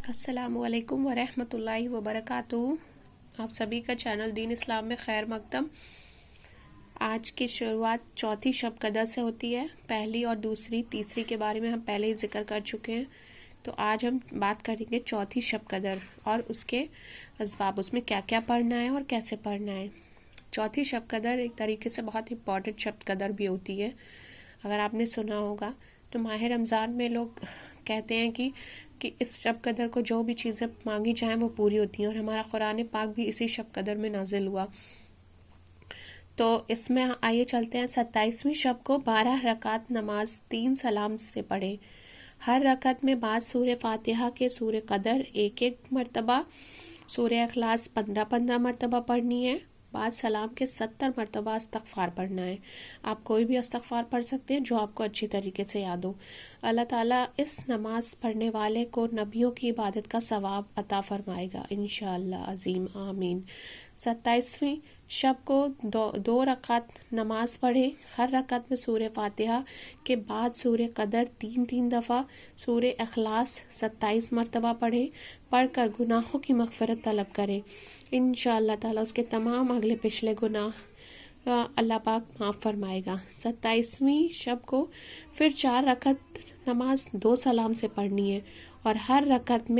السلام علیکم ورحمۃ اللہ وبرکاتہ۔ آپ سبھی کا چینل دین اسلام میں خیر مقدم۔ آج کی شروعات چوتھی شب قدر سے ہوتی ہے۔ پہلی اور دوسری تیسری کے بارے میں ہم پہلے ہی ذکر کر چکے ہیں، تو آج ہم بات کریں گے چوتھی شب قدر اور اس کے اسباب، اس میں کیا کیا پڑھنا ہے اور کیسے پڑھنا ہے۔ چوتھی شب قدر ایک طریقے سے بہت امپورٹنٹ شب قدر بھی ہوتی ہے۔ اگر آپ نے سنا ہوگا تو ماہ رمضان میں لوگ کہتے ہیں کہ اس شب قدر کو جو بھی چیزیں مانگی جائیں وہ پوری ہوتی ہیں، اور ہمارا قرآن پاک بھی اسی شب قدر میں نازل ہوا۔ تو اس میں آئیے چلتے ہیں۔ 27ویں شب کو 12 رکعت نماز 3 سلام سے پڑھے۔ ہر رکعت میں بعد سورہ فاتحہ کے سورہ قدر 1 مرتبہ، سورہ اخلاص 15 مرتبہ پڑھنی ہے۔ بعد سلام کے 70 مرتبہ استغفار پڑھنا ہے۔ آپ کوئی بھی استغفار پڑھ سکتے ہیں جو آپ کو اچھی طریقے سے یاد ہو۔ اللہ تعالیٰ اس نماز پڑھنے والے کو نبیوں کی عبادت کا ثواب عطا فرمائے گا انشاءاللہ عظیم، آمین۔ 27ویں شب کو 2 رکعت نماز پڑھیں۔ ہر رکعت میں سورہ فاتحہ کے بعد سورہ قدر 3 دفعہ، سورہ اخلاص 27 مرتبہ پڑھیں۔ پڑھ کر گناہوں کی مغفرت طلب کریں، انشاءاللہ تعالیٰ اس کے تمام اگلے پچھلے گناہ اللہ پاک معاف فرمائے گا۔ 27ویں شب کو پھر 4 رکعت نماز 2 سلام سے پڑھنی ہے، اور ہر رکعت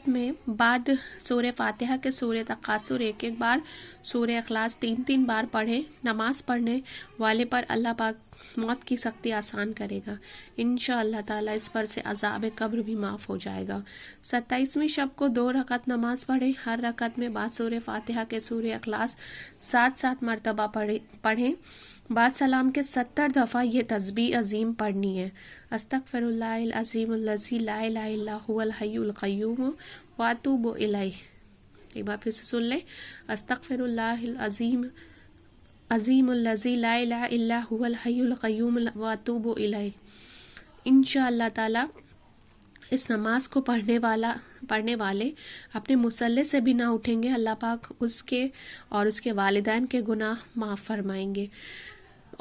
میں بعد سورہ فاتحہ کے سورہ تکاثر 1 بار، سورہ اخلاص 3 بار پڑھیں۔ نماز پڑھنے والے پر اللہ پاک موت کی سختی آسان کرے گا انشاءاللہ تعالیٰ، اس پر سے عذاب قبر بھی معاف ہو جائے گا۔ 27ویں شب کو 2 رکعت نماز پڑھیں۔ ہر رکعت میں بعد سورہ فاتحہ کے سورہ اخلاص 7 مرتبہ پڑھیں۔ بعد سلام کے 70 دفعہ یہ تسبیح عظیم پڑھنی ہے: استغفر اللہ العظیم الذی لا الہ الا هو الحی القیوم واتوب الیہ۔ ایک بار پھر سے سن لیں: استغفر اللہ العظیم الذی لا الہ الا هو الحی القیوم واتوب الیہ۔ انشاءاللہ تعالی اس نماز کو پڑھنے والے اپنے مصلے سے بھی نہ اٹھیں گے، اللہ پاک اس کے اور اس کے والدین کے گناہ معاف فرمائیں گے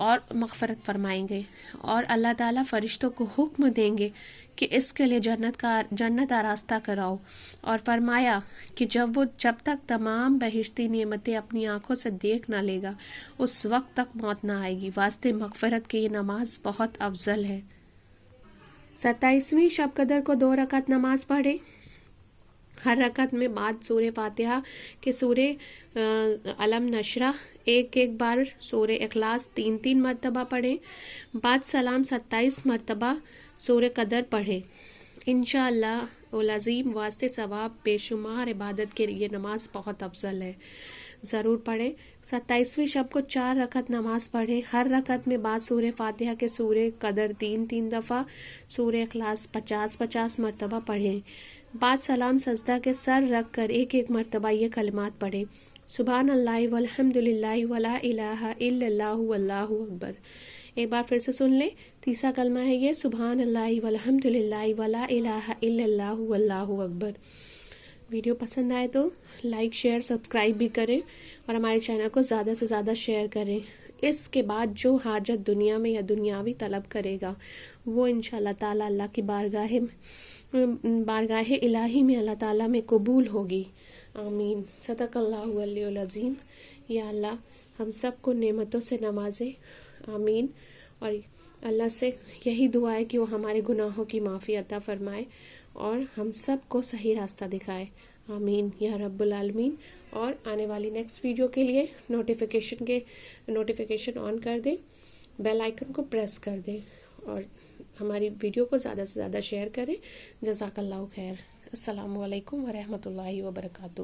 اور مغفرت فرمائیں گے، اور اللہ تعالیٰ فرشتوں کو حکم دیں گے کہ اس کے لیے جنت آراستہ کراؤ، اور فرمایا کہ جب تک تمام بہشتی نعمتیں اپنی آنکھوں سے دیکھ نہ لے گا اس وقت تک موت نہ آئے گی۔ واسطے مغفرت کی یہ نماز بہت افضل ہے۔ 27ویں شب قدر کو 2 رکعت نماز پڑھیں۔ ہر رکعت میں بعد سورہ فاتحہ کے سورہ علم نشرح 1 بار، سورہ اخلاص 3 مرتبہ پڑھیں۔ بعد سلام 27 مرتبہ سورہ قدر پڑھیں۔ انشاءاللہ العظیم واسطے ثواب بے شمار عبادت کے لیے نماز بہت افضل ہے، ضرور پڑھیں۔ 27ویں شب کو 4 رکعت نماز پڑھیں۔ ہر رکعت میں بعد سورہ فاتحہ کے سورہ قدر 3 دفعہ، سورہ اخلاص 50 مرتبہ پڑھیں۔ بعد سلام سجدہ کے سر رکھ کر 1 مرتبہ یہ کلمات پڑھیں: سبحان اللہ والحمد للہ ولا الہ الا اللہ واللہ اکبر۔ ایک بار پھر سے سن لیں، تیسرا کلمہ ہے یہ: سبحان اللہ والحمد للہ ولا الہ الا اللہ واللہ اکبر۔ ویڈیو پسند آئے تو لائک، شیئر، سبسکرائب بھی کریں، اور ہمارے چینل کو زیادہ سے زیادہ شیئر کریں۔ اس کے بعد جو حاجت دنیا میں یا دنیاوی طلب کرے گا وہ انشاءاللہ تعالیٰ اللہ کی بارگاہ الہی میں اللہ تعالیٰ میں قبول ہوگی، آمین۔ صدق اللہ علیہ العظیم۔ یا اللہ ہم سب کو نعمتوں سے نوازے، آمین۔ اور اللہ سے یہی دعا ہے کہ وہ ہمارے گناہوں کی معافی عطا فرمائے اور ہم سب کو صحیح راستہ دکھائے، آمین یا رب العالمین۔ اور آنے والی نیکسٹ ویڈیو کے لیے نوٹیفیکیشن آن کر دیں، بیل آئیکن کو پریس کر دیں، اور ہماری ویڈیو کو زیادہ سے زیادہ شیئر کریں۔ جزاک اللہ خیر۔ السلام علیکم ورحمۃ اللہ وبرکاتہ۔